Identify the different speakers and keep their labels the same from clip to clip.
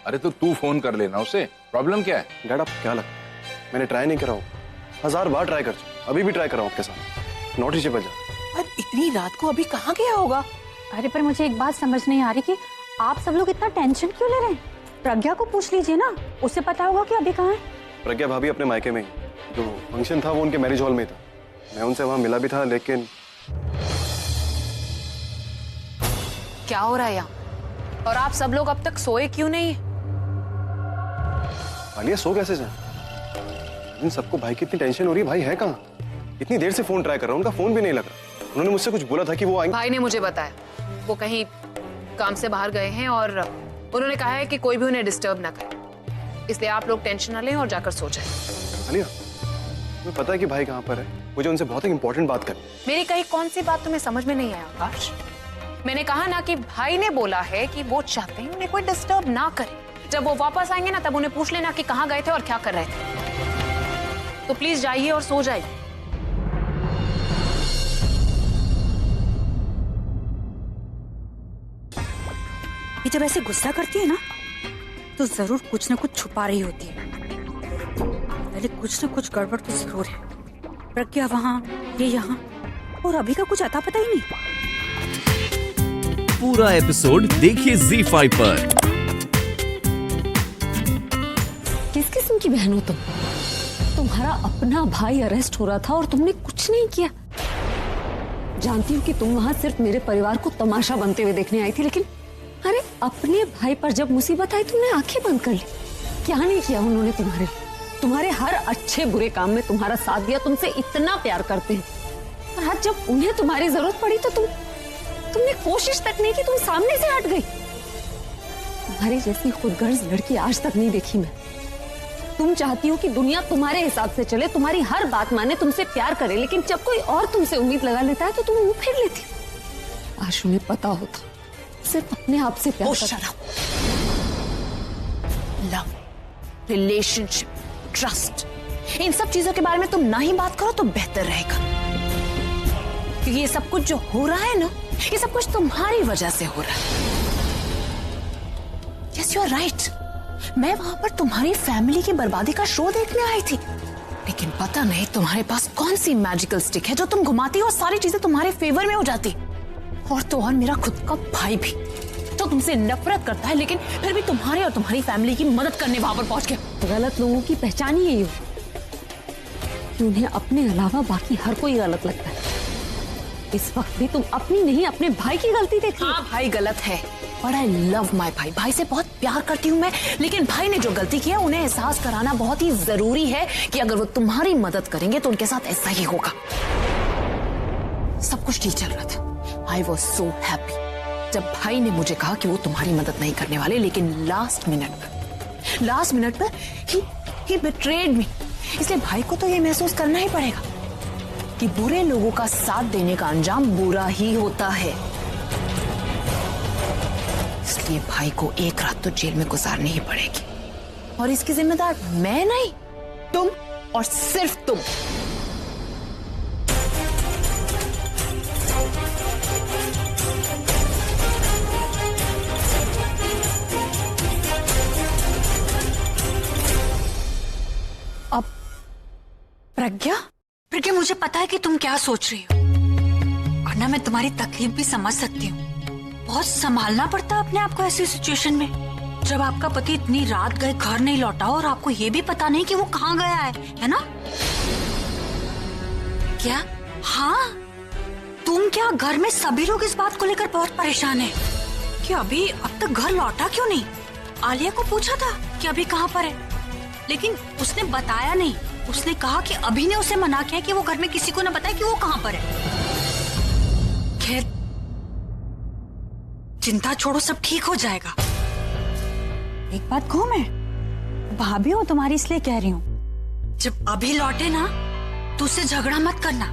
Speaker 1: अरे तो तू फोन कर लेना उसे, प्रॉब्लम क्या है?
Speaker 2: डैड आपको क्या लगता है मैंने ट्राई नहीं करा हूँ? 1000 बार ट्राई कर चुका, अभी भी ट्राई कर रहा हूँ आपके साथ, नॉट रीचेबल जा।
Speaker 3: पर इतनी रात को अभी कहाँ गया होगा?
Speaker 4: अरे पर मुझे एक बात समझ नहीं आ रही कि आप सब लोग इतना टेंशन क्यों ले रहे हैं? प्रज्ञा को पूछ लीजिए ना, उसे पता होगा कि अभी कहाँ है।
Speaker 2: प्रज्ञा भाभी अपने मायके में ही, जो फंक्शन था वो उनके मैरिज हॉल में था, मैं उनसे वहां मिला भी था, लेकिन
Speaker 5: क्या हो रहा है यहाँ? और आप सब लोग अब तक सोए क्यों नहीं?
Speaker 2: आलिया सो कैसे जाए? इन सबको भाई की इतनी टेंशन हो रही है, भाई है कहाँ? इतनी देर से फोन ट्राई कर रहा हूँ, उनका फोन भी नहीं लगा। उन्होंने मुझसे कुछ बोला था कि वो आएंगे।
Speaker 5: भाई ने मुझे बताया वो कहीं काम से बाहर गए हैं और उन्होंने कहा है कि कोई भी उन्हें डिस्टर्ब ना करे, इसलिए आप लोग टेंशन ना लें और जाकर सो जाएं।
Speaker 2: आलिया तुम्हें पता है कि भाई कहाँ पर है? मुझे उनसे बहुत इंपॉर्टेंट बात करनी।
Speaker 5: मेरी कहीं कौन सी बात तुम्हें समझ में नहीं आया आकाश? मैंने कहा ना कि भाई ने बोला है कि वो चाहते हैं उन्हें कोई डिस्टर्ब ना करे। जब वो वापस आएंगे ना तब उन्हें पूछ लेना कि कहाँ गए थे और क्या कर रहे थे। तो प्लीज जाइए और सो जाइए।
Speaker 4: ये जब ऐसे गुस्सा करती है ना तो जरूर कुछ ना कुछ छुपा रही होती है। पहले कुछ ना कुछ गड़बड़ तो जरूर है। प्रज्ञा वहाँ, ये यहाँ, और अभी का कुछ अता पता ही नहीं।
Speaker 6: पूरा एपिसोड देखिए ZEE5 पर।
Speaker 7: किस किस्म की बहन हो तुम? तुम्हारा अपना भाई अरेस्ट हो रहा था और तुमने कुछ नहीं किया। जानती हूँ कि तुम वहाँ सिर्फ मेरे परिवार को तमाशा बनते हुए देखने आई थी, लेकिन अरे अपने भाई पर जब मुसीबत आई तुमने आंखें बंद कर ली। क्या नहीं किया उन्होंने तुम्हारे लिए? तुम्हारे हर अच्छे बुरे काम में तुम्हारा साथ दिया, तुमसे इतना प्यार करते हैं, और आज जब उन्हें तुम्हारी जरूरत पड़ी तो तुमने कोशिश तक नहीं की, तुम सामने से हट गई। तुम्हारी जैसी खुदगर्ज लड़की आज तक नहीं देखी मैं। तुम चाहती हो कि दुनिया तुम्हारे हिसाब से चले, तुम्हारी हर बात माने, तुमसे प्यार करे, लेकिन जब कोई और तुमसे उम्मीद लगा लेता है तो तुम मुंह फेर लेती हो। आज उन्हें पता होता सिर्फ अपने आप से प्यार करना।
Speaker 5: लव, रिलेशनशिप, ट्रस्ट, इन सब चीजों के बारे में तुम ना ही बात करो तो बेहतर रहेगा, क्योंकि ये सब कुछ जो हो रहा है ना, ये सब कुछ तुम्हारी वजह से हो रहा है। यस यू आर राइट, मैं वहां पर तुम्हारी फैमिली की बर्बादी का शो देखने आई थी, लेकिन पता नहीं तुम्हारे पास कौन सी मैजिकल स्टिक है जो तुम घुमाती हो और सारी चीजें तुम्हारे फेवर में हो जाती। और तो और मेरा खुद का भाई भी तो तुमसे नफरत करता है, लेकिन फिर भी तुम्हारे और तुम्हारी फैमिली की मदद करने वहां पर पहुंच गया।
Speaker 7: गलत लोगों की पहचान ही यही हो कि उन्हें अपने अलावा बाकी हर कोई गलत लगता है। इस वक्त भी तुम अपनी नहीं अपने भाई की गलती देख रही हो।
Speaker 5: हाँ भाई गलत है, और आई लव माई भाई, भाई से बहुत प्यार करती हूँ मैं, लेकिन भाई ने जो गलती की है उन्हें एहसास कराना बहुत ही जरूरी है कि अगर वो तुम्हारी मदद करेंगे तो उनके साथ ऐसा ही होगा। सब कुछ ठीक चल रहा था, आई वॉज सो हैप्पी जब भाई ने मुझे कहा कि वो तुम्हारी मदद नहीं करने वाले, लेकिन लास्ट मिनट पर he betrayed me। इसलिए भाई को तो ये महसूस करना ही पड़ेगा कि बुरे लोगों का साथ देने का अंजाम बुरा ही होता है। इसलिए भाई को एक रात तो जेल में गुजारनी ही पड़ेगी, और इसकी जिम्मेदार मैं नहीं, तुम और सिर्फ तुम।
Speaker 4: अब प्रज्ञा, मुझे पता है कि तुम क्या सोच रही हो, और ना मैं तुम्हारी तकलीफ भी समझ सकती हूँ। बहुत संभालना पड़ता है अपने आप को ऐसी सिचुएशन में, जब आपका पति इतनी रात गए घर नहीं लौटा और आपको ये भी पता नहीं कि वो कहाँ गया है ना? क्या? हाँ, तुम क्या, घर में सभी लोग इस बात को लेकर बहुत परेशान हैं कि अभी अब तक घर लौटा क्यों नहीं। आलिया को पूछा था कि अभी कहाँ पर है, लेकिन उसने बताया नहीं। उसने कहा कि अभी ने उसे मना किया कि वो घर में किसी को न बताए कि वो कहाँ पर है। खैर, चिंता छोड़ो, सब ठीक हो जाएगा। एक बात कहूं, मैं भाभी हूँ तुम्हारी, इसलिए कह रही हूँ, जब अभी लौटे ना तो उससे झगड़ा मत करना,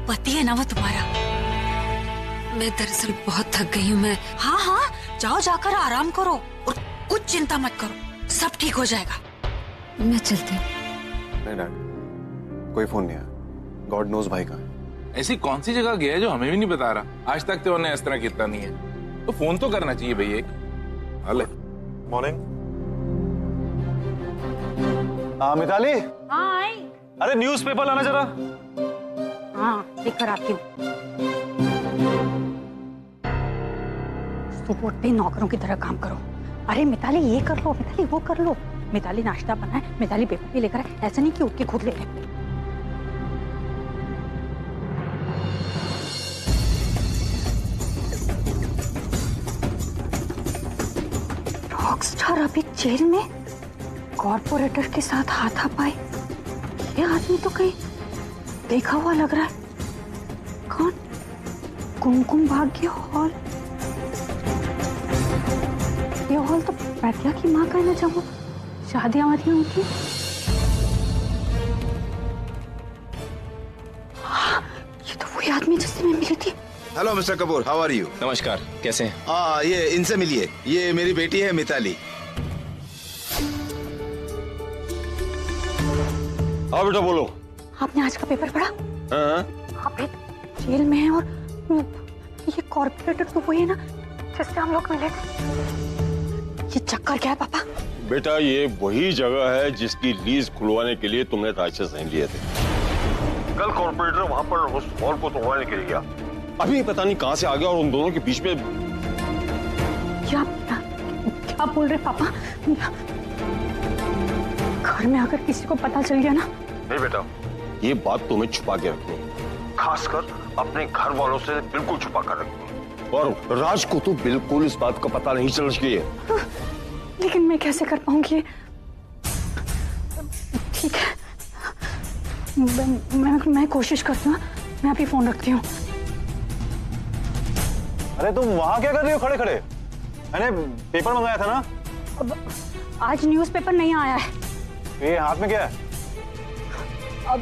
Speaker 4: पति है ना वो तुम्हारा। मैं दरअसल बहुत थक गई हूँ मैं। हाँ, जाओ, जाकर आराम करो और कुछ चिंता मत करो, सब ठीक हो जाएगा। मैं चलती हूँ।
Speaker 2: नहीं डैड, कोई फोन नहीं आया। गॉड नोज भाई कहाँ है।
Speaker 1: ऐसी कौन सी जगह गया है जो हमें भी नहीं बता रहा? आज तक तो उन्हें इस तरह कितना नहीं है, तो फोन तो करना चाहिए भाई। एक हेलो
Speaker 8: मॉर्निंग।
Speaker 2: हाँ मिताली,
Speaker 4: हाँ आई।
Speaker 2: अरे न्यूज़पेपर लाना जरा।
Speaker 4: हाँ लेकर आती हूँ। सुबह उठते ही नौकरों की तरह काम करो। अरे मिताली ये कर लो, मिताली वो कर लो। मिताली नाश्ता बनाए, मिताली पेपर भी लेकर आए। ऐसा नहीं कि उठ के खुद ले ले। रॉकस्टार अभी जेल में, कॉर्पोरेटर के साथ हाथापाई। ये आदमी तो कहीं देखा हुआ लग रहा है। कौन? कुमकुम भाग्य हॉल। ये हॉल तो प्रज्ञा की माँ का है ना, जब वो शादियां वादियां होती। ये तो वही आदमी जिससे मैं मिली थी।
Speaker 8: Hello mister Kapoor, how are you?
Speaker 9: नमस्कार, कैसे हैं?
Speaker 8: ये इनसे मिलिए, ये मेरी बेटी है मिताली।
Speaker 2: हाँ बेटा बोलो।
Speaker 4: आपने आज का पेपर पढ़ा?
Speaker 2: हाँ।
Speaker 4: आप जेल में हैं और ये कॉर्पोरेटर तो वही है ना जिससे हम लोग मिले थे। ये चक्कर क्या है पापा?
Speaker 10: बेटा ये वही जगह है जिसकी लीज खुलवाने के लिए तुमने राशि साइन लिए थे। कल कॉर्पोरेटर वहां पर उस हॉल को तोड़वाने के लिए गया। अभी पता नहीं कहां से आ गया और उन दोनों के बीच में
Speaker 4: क्या बोल रहे पापा? घर में अगर किसी को पता चल गया ना।
Speaker 10: नहीं बेटा, ये बात तुम्हें छुपा के रखनी है, खासकर अपने घर वालों से बिल्कुल छुपा कर रखनी है। और राज को तो बिल्कुल इस बात का पता नहीं चल चाहिए।
Speaker 4: लेकिन मैं कैसे कर पाऊंगी? ठीक है, मैं कोशिश करती हूँ। मैं अभी फोन रखती हूँ।
Speaker 2: अरे तुम वहां क्या कर रही हो खड़े खड़े? मैंने पेपर मंगाया था ना।
Speaker 4: अब आज न्यूज़पेपर नहीं आया है।
Speaker 2: ये हाथ में क्या है?
Speaker 4: अब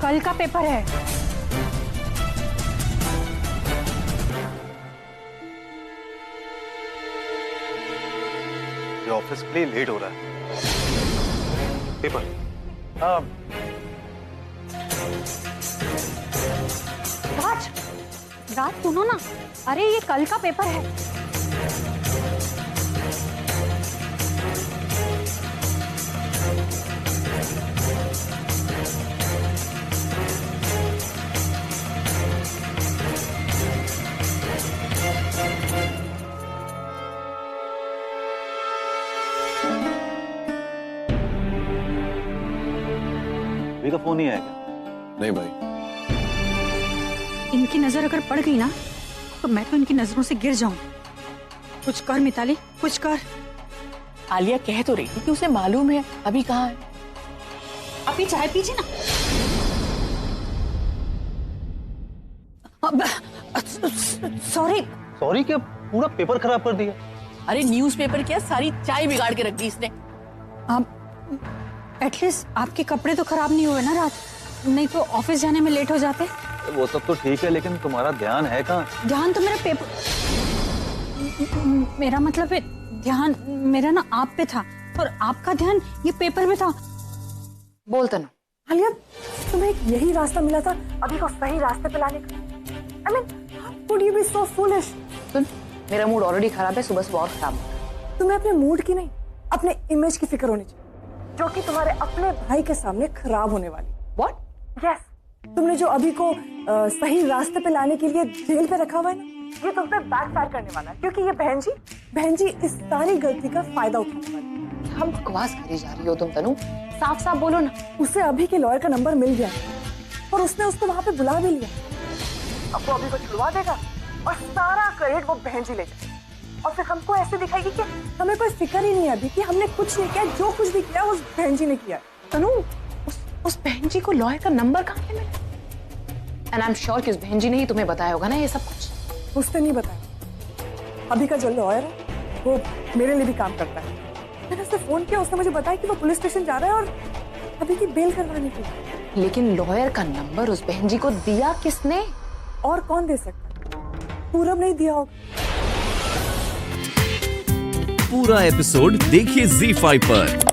Speaker 4: कल का पेपर है।
Speaker 2: ये ऑफिस के लिए लेट हो रहा है। पेपर।
Speaker 4: राज सुनो ना। अरे ये कल का पेपर है।
Speaker 2: अभी का फोन नहीं आया क्या?
Speaker 9: नहीं भाई।
Speaker 4: इनकी नजर अगर पड़ गई ना तो मैं तो इनकी नजरों से गिर जाऊं। कुछ कर मिताली, कुछ कर।
Speaker 3: आलिया कह तो रही थी कि उसे मालूम है अभी कहाँ है।
Speaker 4: अभी चाय पीजिए ना। सॉरी।
Speaker 2: सॉरी क्या? पूरा पेपर खराब कर दिया।
Speaker 3: अरे न्यूज़पेपर क्या, सारी चाय बिगाड़ के रख दी इसने।
Speaker 4: आप एटलीस्ट आपके कपड़े तो खराब नहीं हुए ना रात? नहीं तो ऑफिस जाने में लेट हो जाते।
Speaker 2: वो सब तो ठीक है, लेकिन तुम्हारा ध्यान है कहाँ?
Speaker 4: ध्यान तो मेरा पेपर, मेरा मतलब है ध्यान मेरा ना आप पे था और आपका ध्यान ये पेपर में था।
Speaker 5: बोल तनु।
Speaker 11: आलिया, तुम्हें एक यही रास्ता मिला था अभी को सही रास्ते पे लाने का। I mean, how could you be so foolish?
Speaker 5: सुन, मेरा मूड ऑलरेडी खराब है, सुबह सुबह और खराब है।
Speaker 11: तुम्हें अपने मूड की नहीं, अपने इमेज की फिक्र होनी चाहिए, जो कि तुम्हारे अपने भाई के सामने खराब होने वाली।
Speaker 5: What?
Speaker 11: Yes, तुमने जो अभी को सही रास्ते पे लाने के लिए जेल पे रखा हुआ है ना, ये तुम पे बैकफायर करने वाला है, क्योंकि ये बहन जी इस सारी गलती का फायदा उठाने वाली है।
Speaker 5: क्या बकवास करी जा रही हो तुम तनु? साफ साफ बोलो ना।
Speaker 11: उसे अभी के लॉयर का नंबर मिल गया और उसने उसको वहाँ पे बुला भी लिया। अब वो अभी को छुड़वा देगा और सारा क्रेडिट वो बहन जी ले जाएगी और फिर हमको ऐसे दिखाएगी कि हमें कोई फिक्र ही नहीं है अभी कि हमने कुछ नहीं किया, जो कुछ भी किया उस बहन जी ने किया।
Speaker 5: तनु, उस बहन जी को लॉयर का नंबर कहाँ पे मिला? एंड आई एम श्योर कि उस बहन जी ने ही तुम्हें बताया होगा ना ये सब कुछ।
Speaker 11: उसने नहीं बताया। अभी का जो लॉयर है वो मेरे लिए भी काम करता है। मैंने उसे फोन किया, उसने मुझे बताया कि वो पुलिस स्टेशन जा रहा है और अभी की बेल करवाने के लिए।
Speaker 5: लेकिन लॉयर का नंबर उस बहन जी को दिया किसने?
Speaker 11: और कौन दे सकता? पूरब नहीं दिया होगा।
Speaker 6: पूरा एपिसोड देखिए ZEE5 पर।